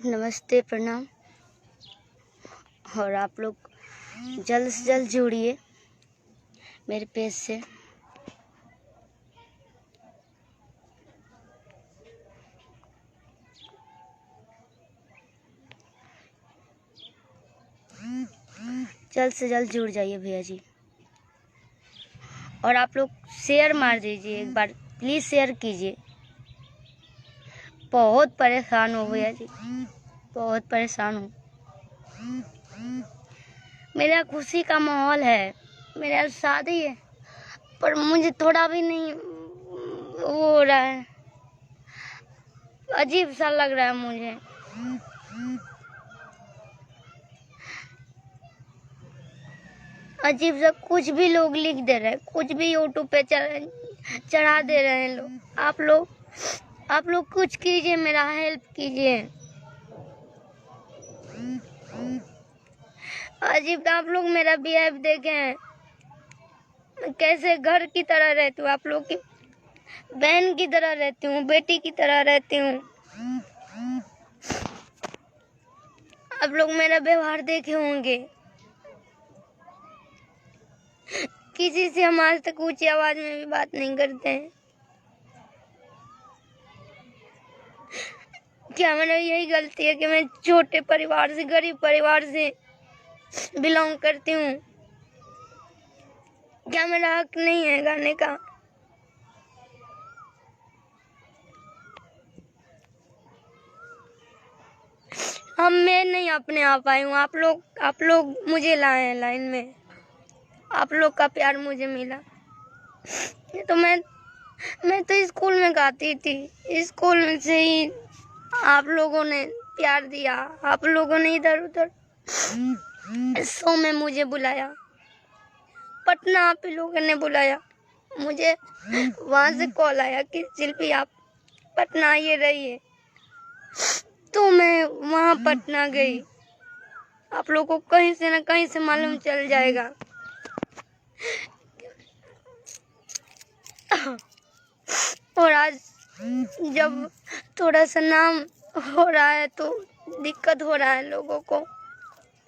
नमस्ते, प्रणाम। और आप लोग जल्द से जल्द जुड़िए मेरे पेज से। जल्द से जल्द जुड़ जाइए भैया जी। और आप लोग शेयर मार दीजिए, एक बार प्लीज़ शेयर कीजिए। बहुत परेशान हो भैया जी, बहुत परेशान हूँ। मेरा खुशी का माहौल है, मेरा शादी है, पर मुझे थोड़ा भी नहीं वो हो रहा है, अजीब सा लग रहा है मुझे। अजीब सा कुछ भी लोग लिख दे रहे हैं, कुछ भी यूट्यूब पे चढ़ा दे रहे हैं लोग। आप लोग कुछ कीजिए, मेरा हेल्प कीजिए। अजीब, आप लोग मेरा बिहेव देखें, मैं कैसे घर की तरह रहती हूँ, आप लोग की बहन की तरह रहती हूँ, बेटी की तरह रहती हूँ। आप लोग मेरा व्यवहार देखे होंगे। किसी से हम आज तक ऊंची आवाज में भी बात नहीं करते हैं। क्या मेरा यही गलती है कि मैं छोटे परिवार से, गरीब परिवार से बिलोंग करती हूँ? क्या मेरा हक नहीं है गाने का? मैं नहीं अपने आप आई हूँ, आप लोग मुझे लाए हैं लाइन में। आप लोग का प्यार मुझे मिला। तो मैं तो स्कूल में गाती थी, स्कूल में से ही आप लोगों ने प्यार दिया। आप लोगों ने इधर उधर शो में मुझे बुलाया, पटना आप लोगों ने बुलाया मुझे। वहां से कॉल आया कि शिल्पी आप पटना आइए रहिए, तो मैं वहां पटना गई। आप लोगों को कहीं से न कहीं से मालूम चल जाएगा। और आज जब थोड़ा सा नाम हो रहा है तो दिक्कत हो रहा है लोगों को।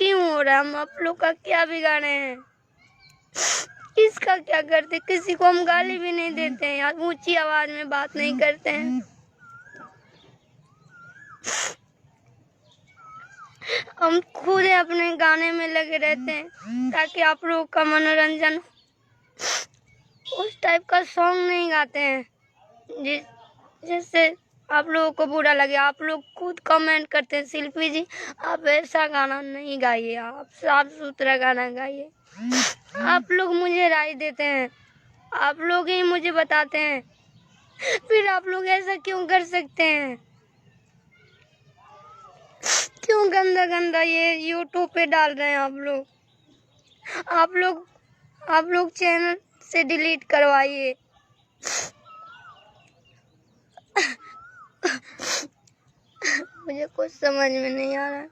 क्यों हो रहा है? हम आप लोग का क्या बिगाड़े हैं? किसका क्या करते? किसी को हम गाली भी नहीं देते हैं यार, ऊंची आवाज में बात नहीं करते हैं। हम खुद अपने गाने में लगे रहते हैं ताकि आप लोगों का मनोरंजन। उस टाइप का सॉन्ग नहीं गाते हैं जिससे आप लोगों को बुरा लगे। आप लोग खुद कमेंट करते हैं, शिल्पी जी आप ऐसा गाना नहीं गाइए, आप साफ सुथरा गाना गाइए। आप लोग मुझे राय देते हैं, आप लोग ही मुझे बताते हैं, फिर आप लोग ऐसा क्यों कर सकते हैं? क्यों गंदा गंदा ये यूट्यूब पे डाल रहे हैं आप लोग चैनल से डिलीट करवाइए। मुझे कुछ समझ में नहीं आ रहा,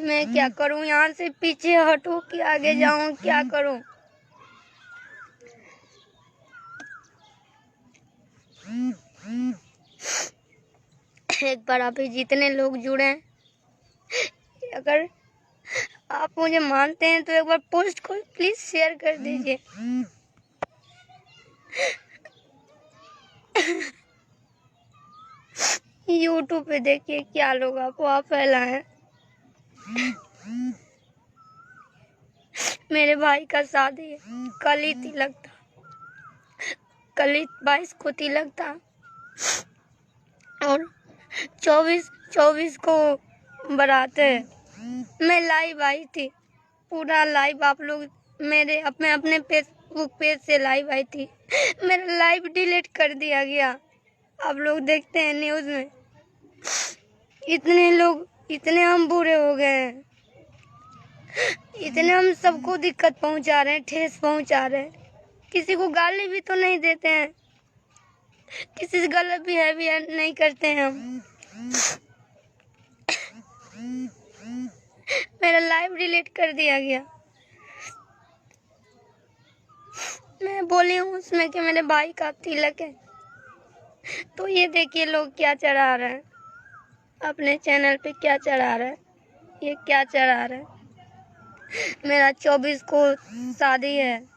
मैं क्या करूं? यहाँ से पीछे हटूं कि आगे जाऊं? क्या करूं? एक बार आप ही जितने लोग जुड़े हैं, अगर आप मुझे मानते हैं तो एक बार पोस्ट को प्लीज शेयर कर दीजिए। यूट्यूब पे देखिए क्या लोग अफवाह फैलाए हैं। मेरे भाई का शादी है, कल ही तिलक था, कल ही 22 को तिलक था और 24 को बारात है। मैं लाइव आई थी, पूरा लाइव। आप लोग मैं अपने फेसबुक पेज से लाइव आई थी, मेरा लाइव डिलीट कर दिया गया। आप लोग देखते हैं न्यूज में, इतने हम बुरे हो गए हैं, इतने हम सबको दिक्कत पहुंचा रहे हैं, ठेस पहुंचा रहे हैं। किसी को गाली भी तो नहीं देते हैं, किसी से गलत बिहेवियर नहीं करते हैं हम। मेरा लाइव डिलीट कर दिया गया। मैं बोली हूँ उसमें कि मेरे भाई का तिलक है, तो ये देखिए लोग क्या चढ़ा रहे हैं। अपने चैनल पे क्या चढ़ा रहा है, ये क्या चढ़ा रहा है। मेरा 24 को शादी है,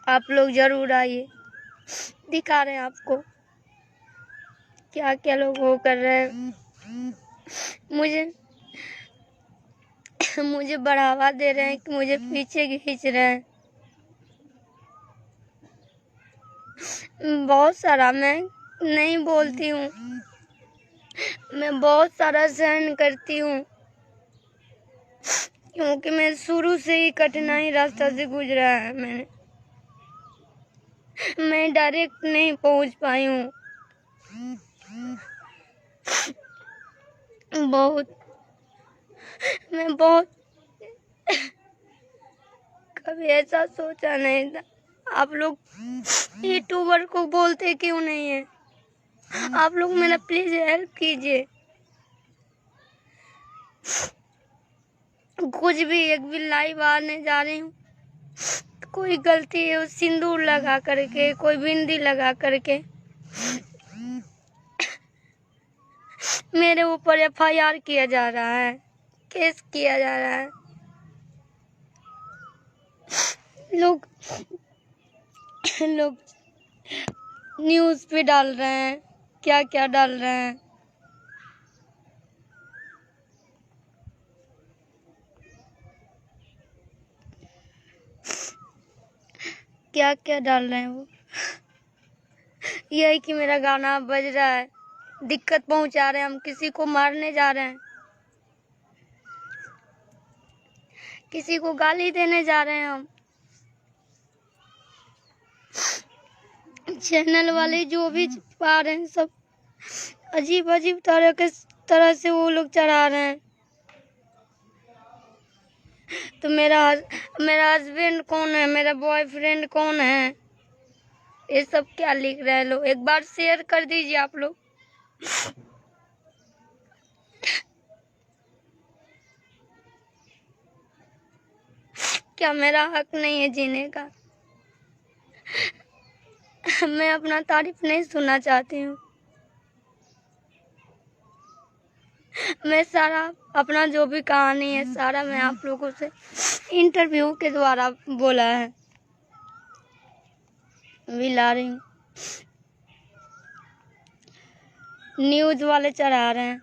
आप लोग जरूर आइए, दिखा रहे हैं आपको क्या क्या लोग वो कर रहे हैं। मुझे बढ़ावा दे रहे हैं कि मुझे पीछे खींच रहे हैं। बहुत सारा मैं नहीं बोलती हूँ, मैं बहुत सारा सहन करती हूँ, क्योंकि मैं शुरू से ही कठिनाई रास्ता से गुजरा है। मैं डायरेक्ट नहीं पहुँच पाई हूँ। मैं बहुत कभी ऐसा सोचा नहीं था। आप लोग यूट्यूबर को बोलते क्यों नहीं है? आप लोग मेरा प्लीज हेल्प कीजिए। कुछ भी एक भी लाइव आने जा रही हूँ, कोई गलती है सिंदूर लगा करके, कोई बिंदी लगा करके मेरे ऊपर FIR किया जा रहा है, केस किया जा रहा है। लोग न्यूज़ पे डाल रहे हैं, क्या क्या डाल रहे हैं। क्या क्या डाल रहे हैं वो। यही कि मेरा गाना बज रहा है, दिक्कत पहुंचा रहे हैं, हम किसी को मारने जा रहे हैं, किसी को गाली देने जा रहे हैं। हम चैनल वाले जो भी पा रहे हैं सब अजीब अजीब तरह से वो लोग चढ़ा रहे हैं। तो मेरा हस्बैंड कौन है, मेरा बॉयफ्रेंड कौन है, ये सब क्या लिख रहे हैं लोग। एक बार शेयर कर दीजिए आप लोग। क्या मेरा हक नहीं है जीने का? मैं अपना तारीफ नहीं सुनना चाहती हूँ। मैं सारा अपना जो भी कहानी है सारा मैं आप लोगों से इंटरव्यू के द्वारा बोला है, भी ला रही हूँ। न्यूज़ वाले चढ़ा रहे हैं।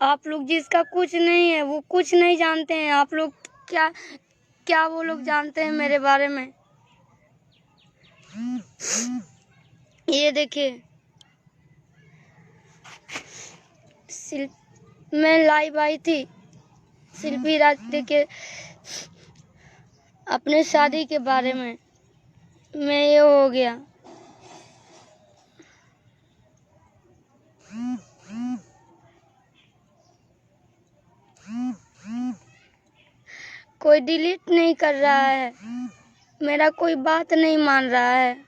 आप लोग जिसका कुछ नहीं है वो कुछ नहीं जानते हैं। आप लोग क्या क्या वो लोग जानते हैं मेरे बारे में। ये देखिए, मैं लाइव आई थी शिल्पी राज के अपने शादी के बारे में। मैं ये हो गया। कोई डिलीट नहीं कर रहा है, मेरा कोई बात नहीं मान रहा है।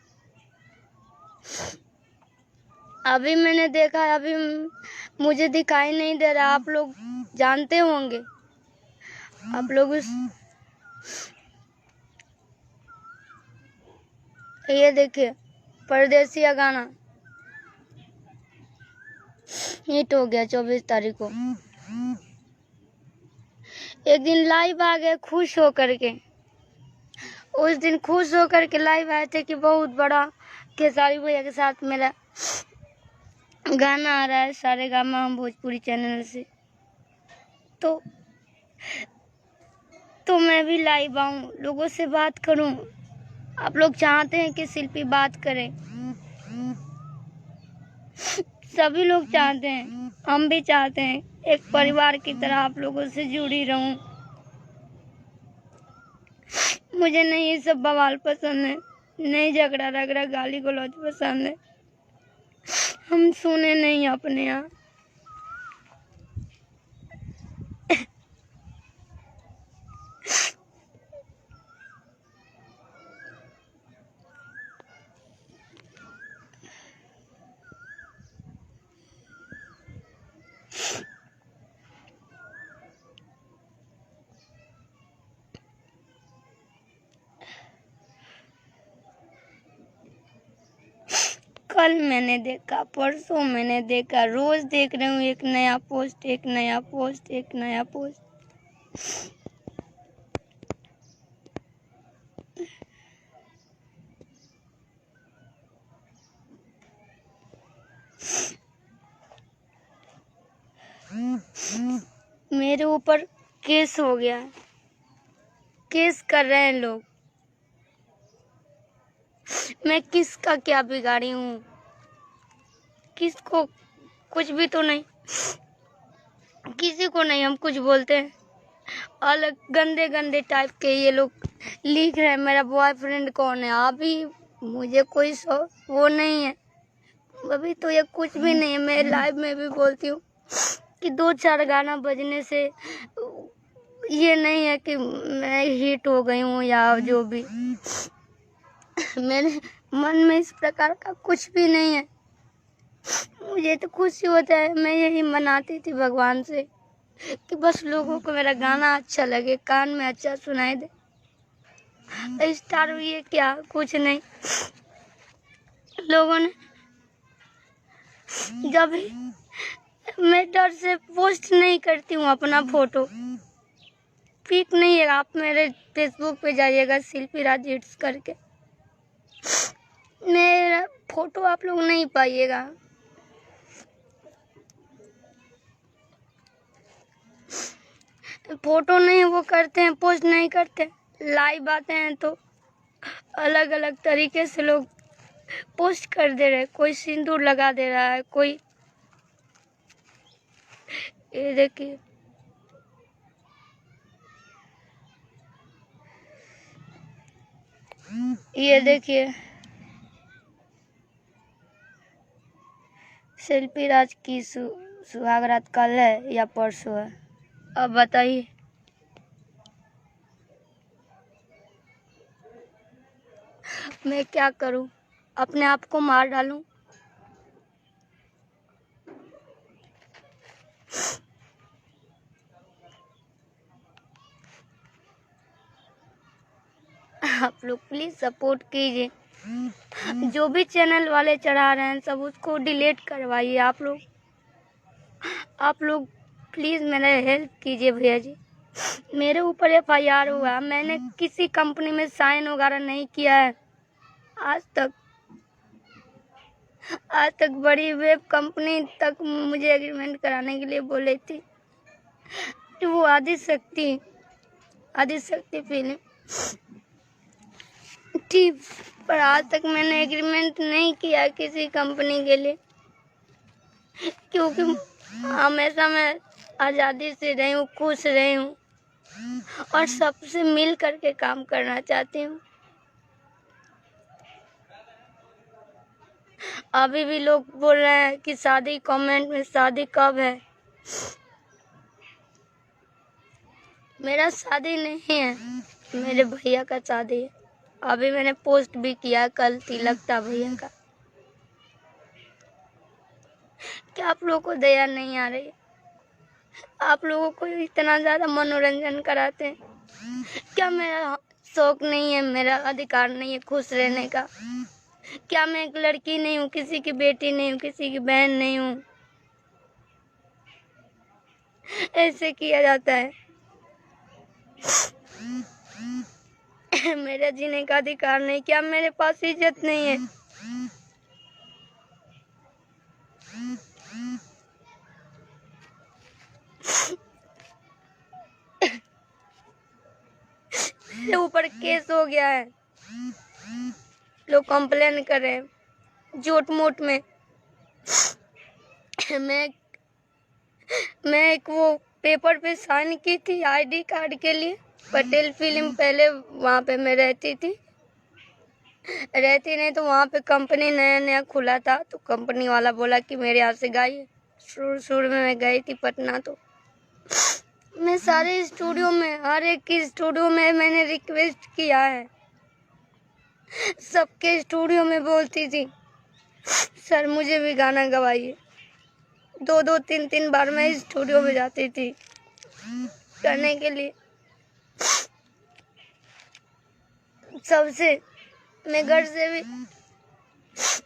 अभी मैंने देखा, अभी मुझे दिखाई नहीं दे रहा। आप लोग जानते होंगे, आप लोग ये देखिए परदेसिया गाना हिट हो गया 24 तारीख को। एक दिन लाइव आ गए खुश होकर के। उस दिन खुश होकर के लाइव आए थे कि बहुत बड़ा खेसारी भैया के साथ मेरा गाना आ रहा है सारेगामा भोजपुरी चैनल से। तो मैं भी लाइव आऊं, लोगों से बात करूं। आप लोग चाहते हैं कि शिल्पी बात करे, सभी लोग चाहते हैं, हम भी चाहते हैं एक परिवार की तरह आप लोगों से जुड़ी रहूं। मुझे नहीं ये सब बवाल पसंद है, नहीं झगड़ा रगड़ा गाली गलौज पसंद है। हम सुने नहीं अपने यहाँ। कल मैंने देखा, परसों मैंने देखा, रोज देख रही हूँ एक नया पोस्ट, एक नया पोस्ट, एक नया पोस्ट। मेरे ऊपर केस हो गया है, केस कर रहे हैं लोग। मैं किसका क्या बिगाड़ी हूँ? किसको कुछ भी तो नहीं, किसी को नहीं हम कुछ बोलते हैं। अलग गंदे गंदे टाइप के ये लोग लिख रहे हैं मेरा बॉयफ्रेंड कौन है। अभी मुझे कोई वो नहीं है, अभी तो ये कुछ भी नहीं है। मैं लाइव में भी बोलती हूँ कि 2-4 गाना बजने से ये नहीं है कि मैं हिट हो गई हूँ या जो भी। मेरे मन में इस प्रकार का कुछ भी नहीं है। मुझे तो खुशी होता है, मैं यही मनाती थी भगवान से कि बस लोगों को मेरा गाना अच्छा लगे, कान में अच्छा सुनाई दे। स्टार हुई है क्या? कुछ नहीं। लोगों ने जब मैं डर से पोस्ट नहीं करती हूँ अपना फोटो, पिक नहीं है। आप मेरे फेसबुक पे जाइएगा शिल्पी राज हिट्स करके, मेरा फोटो आप लोग नहीं पाइएगा। फोटो नहीं वो करते हैं, पोस्ट नहीं करते। लाइव आते हैं तो अलग अलग तरीके से लोग पोस्ट कर दे रहे। कोई सिंदूर लगा दे रहा है, कोई ये देखिए, ये देखिए शिल्पी राज की सुहागरात कल है या परसों है? अब बताइए। मैं क्या करूं? अपने आप को मार डालूं? आप लोग प्लीज सपोर्ट कीजिए। जो भी चैनल वाले चढ़ा रहे हैं सब उसको डिलीट करवाइए। आप लोग प्लीज मेरा हेल्प कीजिए भैया जी। मेरे ऊपर FIR हुआ, मैंने किसी कंपनी में साइन वगैरह नहीं किया है आज तक। बड़ी वेब कंपनी तक मुझे एग्रीमेंट कराने के लिए बोले थी, वो आदिशक्ति फिल्म ठीक, पर आज तक मैंने एग्रीमेंट नहीं किया किसी कंपनी के लिए, क्योंकि हमेशा मैं आज़ादी से रही हूँ, खुश रही हूँ और सबसे मिल करके काम करना चाहती हूँ। अभी भी लोग बोल रहे हैं कि शादी, कमेंट में शादी कब है? मेरा शादी नहीं है, मेरे भैया का शादी है। अभी मैंने पोस्ट भी किया, कल तिलक था भैया का। क्या आप लोगों को दया नहीं आ रही? आप लोगों को इतना ज्यादा मनोरंजन कराते हैं, क्या मेरा शौक नहीं है, मेरा अधिकार नहीं है खुश रहने का? क्या मैं एक लड़की नहीं हूँ, किसी की बेटी नहीं हूँ, किसी की बहन नहीं हूँ? ऐसे किया जाता है। मेरा जीने का अधिकार नहीं? क्या मेरे पास इज्जत नहीं है? मेरे ऊपर केस हो गया है, लोग कंप्लेन कर रहे हैं झूठ मूठ में। मैं एक वो पेपर पे साइन की थी ID कार्ड के लिए, पटेल फिल्म पहले वहाँ पे मैं रहती नहीं तो वहाँ पे कंपनी नया खुला था, तो कंपनी वाला बोला कि मेरे यहाँ से गाइए। शुरू में मैं गई थी पटना, तो मैं सारे स्टूडियो में, हर एक की स्टूडियो में मैंने रिक्वेस्ट किया है, सबके स्टूडियो में बोलती थी सर मुझे भी गाना गवाइए। 2-3 बार मैं स्टूडियो में जाती थी करने के लिए। सबसे मैं घर से भी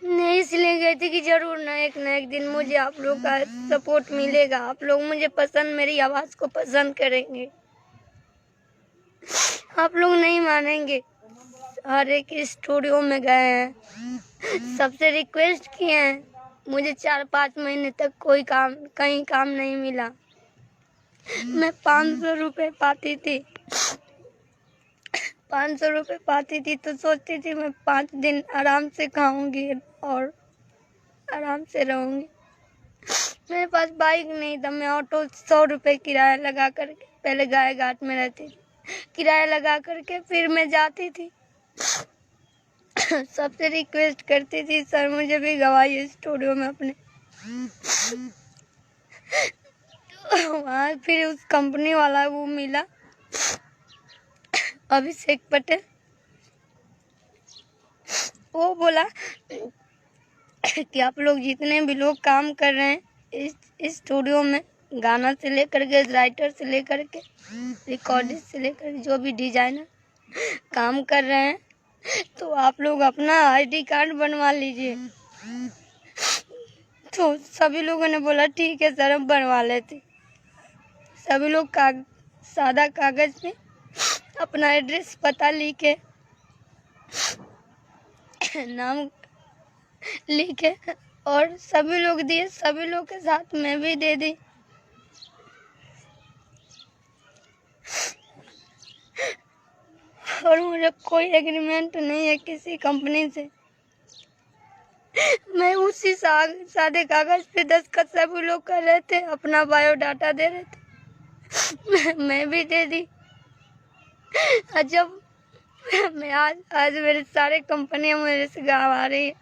मैं इसलिए गई थी कि जरूर ना एक दिन मुझे आप लोग का सपोर्ट मिलेगा, आप लोग मुझे पसंद, मेरी आवाज़ को पसंद करेंगे। आप लोग नहीं मानेंगे, हर एक स्टूडियो में गए हैं, सबसे रिक्वेस्ट किए हैं, मुझे 4-5 महीने तक कोई काम, कहीं काम नहीं मिला। मैं 500 रुपये पाती थी, 500 रुपये पाती थी तो सोचती थी मैं 5 दिन आराम से खाऊंगी और आराम से रहूंगी। मेरे पास बाइक नहीं था, मैं ऑटो 100 रुपये किराया लगा करके, पहले गाय घाट में रहती थी, किराया लगा करके फिर मैं जाती थी। सबसे रिक्वेस्ट करती थी, सर मुझे भी गवाइए स्टूडियो में अपने। तो वहाँ फिर उस कंपनी वाला वो मिला, अभिषेक पटेल, वो बोला कि आप लोग जितने भी लोग काम कर रहे हैं इस स्टूडियो में, गाना से लेकर के, राइटर से लेकर के, रिकॉर्डिस्ट से लेकर जो भी डिजाइनर काम कर रहे हैं, तो आप लोग अपना आईडी कार्ड बनवा लीजिए। तो सभी लोगों ने बोला ठीक है सर, हम बनवा लेते। सभी लोग सादा कागज पे अपना एड्रेस पता लिखे, नाम लिखे और सभी लोग दिए, सभी लोग के साथ मैं भी दे दी। और मुझे कोई एग्रीमेंट नहीं है किसी कंपनी से। मैं उसी सादे कागज पे दस्तखत सभी लोग कर रहे थे, अपना बायोडाटा दे रहे थे, मैं भी दे दी। जब मैं आज मेरे सारे कंपनियां मेरे से गवा रही है,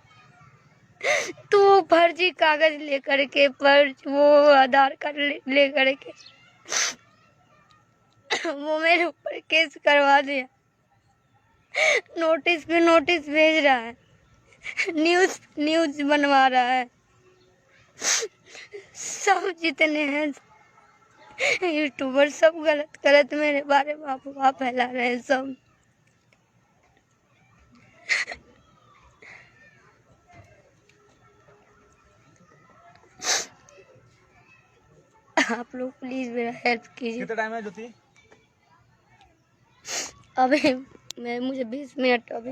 तो वो फर्जी कागज लेकर के, वो आधार कार्ड लेकर के वो मेरे ऊपर केस करवा दिया, नोटिस पे नोटिस भेज रहा है, न्यूज बनवा रहा है। सब जितने हैं यूट्यूबर सब गलत मेरे बारे में अफवाह फैला रहे हैं सब। आप लोग प्लीज मेरा हेल्प कीजिए। कितना टाइम है ज्योति? अभी मुझे 20 मिनट अभी।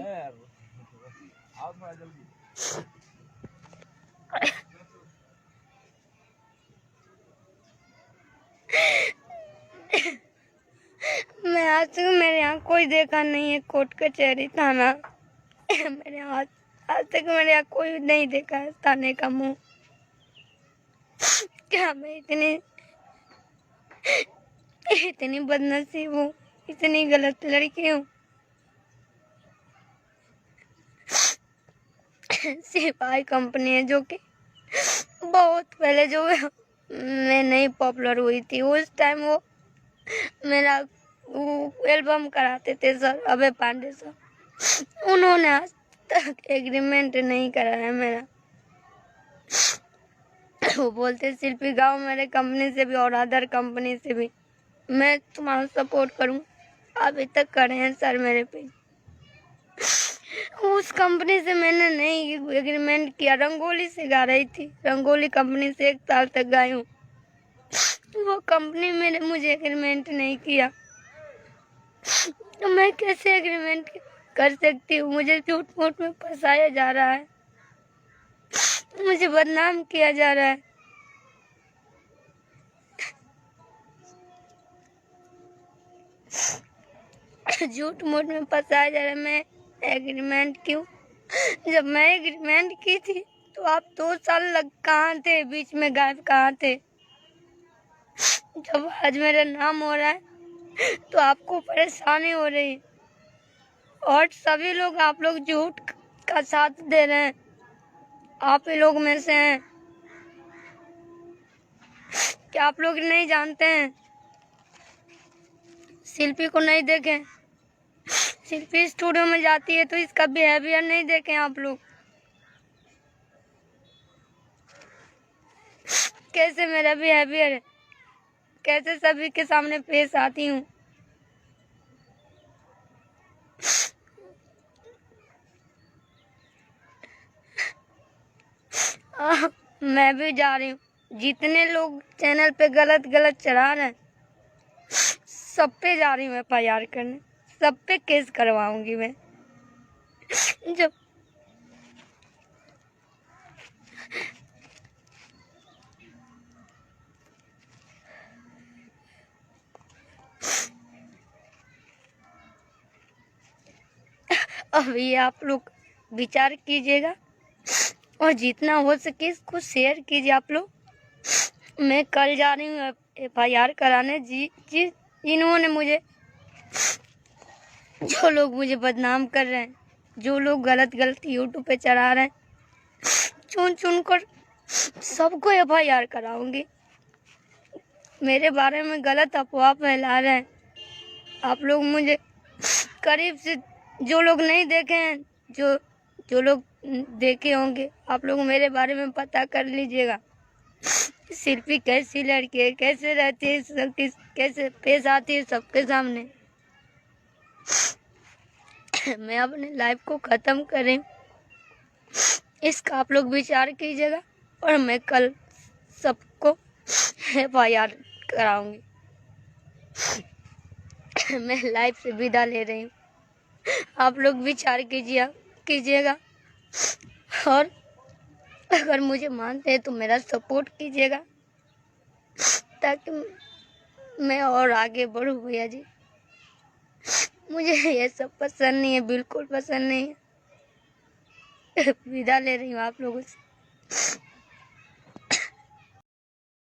आओ थोड़ा जल्दी। मैं आज तक मेरे यहाँ कोई देखा नहीं है, कोर्ट कचहरी थाना मेरे आज तक मेरे यहाँ कोई नहीं देखा है थाने का मुंह। क्या मैं इतनी बदनसीब हूँ, इतनी गलत लड़की हूँ। सिपाही कंपनी है जो कि बहुत पहले जो मैं नहीं पॉपुलर हुई थी, उस टाइम वो मेरा एल्बम कराते थे सर अभय पांडे सर, उन्होंने आज तक एग्रीमेंट नहीं करा है मेरा। वो बोलते शिल्पी गाँव मेरे कंपनी से भी और अदर कंपनी से भी मैं तुम्हारा सपोर्ट करूँ, अभी तक करे हैं सर मेरे पे। उस कंपनी से मैंने नहीं एग्रीमेंट किया, रंगोली से गा रही थी, रंगोली कंपनी से 1 साल तक गाई हूँ, वो कंपनी मैंने मुझे एग्रीमेंट नहीं किया, तो मैं कैसे एग्रीमेंट कर सकती हूँ? मुझे झूठ मूठ में फंसाया जा रहा है, मुझे बदनाम किया जा रहा है। झूठ मूठ में फंसाया जा रहा है। मैं एग्रीमेंट क्यों? जब मैं एग्रीमेंट की थी तो आप 2 साल कहाँ थे? बीच में गायब कहाँ थे? जब आज मेरा नाम हो रहा है तो आपको परेशानी हो रही है और सभी लोग, आप लोग झूठ का साथ दे रहे हैं, आप ही लोग में से हैं। क्या आप लोग नहीं जानते हैं? शिल्पी को नहीं देखें? शिल्पी स्टूडियो में जाती है तो इसका बिहेवियर नहीं देखें आप लोग? कैसे मेरा बिहेवियर है, कैसे सभी के सामने पेश आती हूँ। मैं भी जा रही हूँ। जितने लोग चैनल पे गलत गलत चढ़ा रहे हैं सब पे जा रही हूँ FIR करने, सब पे केस करवाऊंगी मैं। जब अभी आप लोग विचार कीजिएगा और जितना हो सके इसको शेयर कीजिए आप लोग। मैं कल जा रही हूँ FIR कराने। जिन्होंने मुझे, जो लोग मुझे बदनाम कर रहे हैं, जो लोग गलत गलत यूट्यूब पे चढ़ा रहे हैं, चुन चुन कर सबको FIR कराऊंगी। मेरे बारे में गलत अफवाह फैला रहे हैं। आप लोग मुझे करीब से, जो लोग नहीं देखे हैं, जो लोग देखे होंगे, आप लोग मेरे बारे में पता कर लीजिएगा। शिल्पी कैसी लड़की है, कैसे रहती है, सबकी कैसे पेश आती है सबके सामने। मैं अपने लाइफ को ख़त्म कर रही हूँ, इसका आप लोग विचार कीजिएगा और मैं कल सबको FIR कराऊंगी। मैं लाइफ से विदा ले रही हूँ। आप लोग विचार कीजिएगा और अगर मुझे मानते हैं तो मेरा सपोर्ट कीजिएगा ताकि मैं और आगे बढ़ूँ। भैया जी, मुझे ये सब पसंद नहीं है, बिल्कुल पसंद नहीं है। विदा ले रही हूँ आप लोगों से।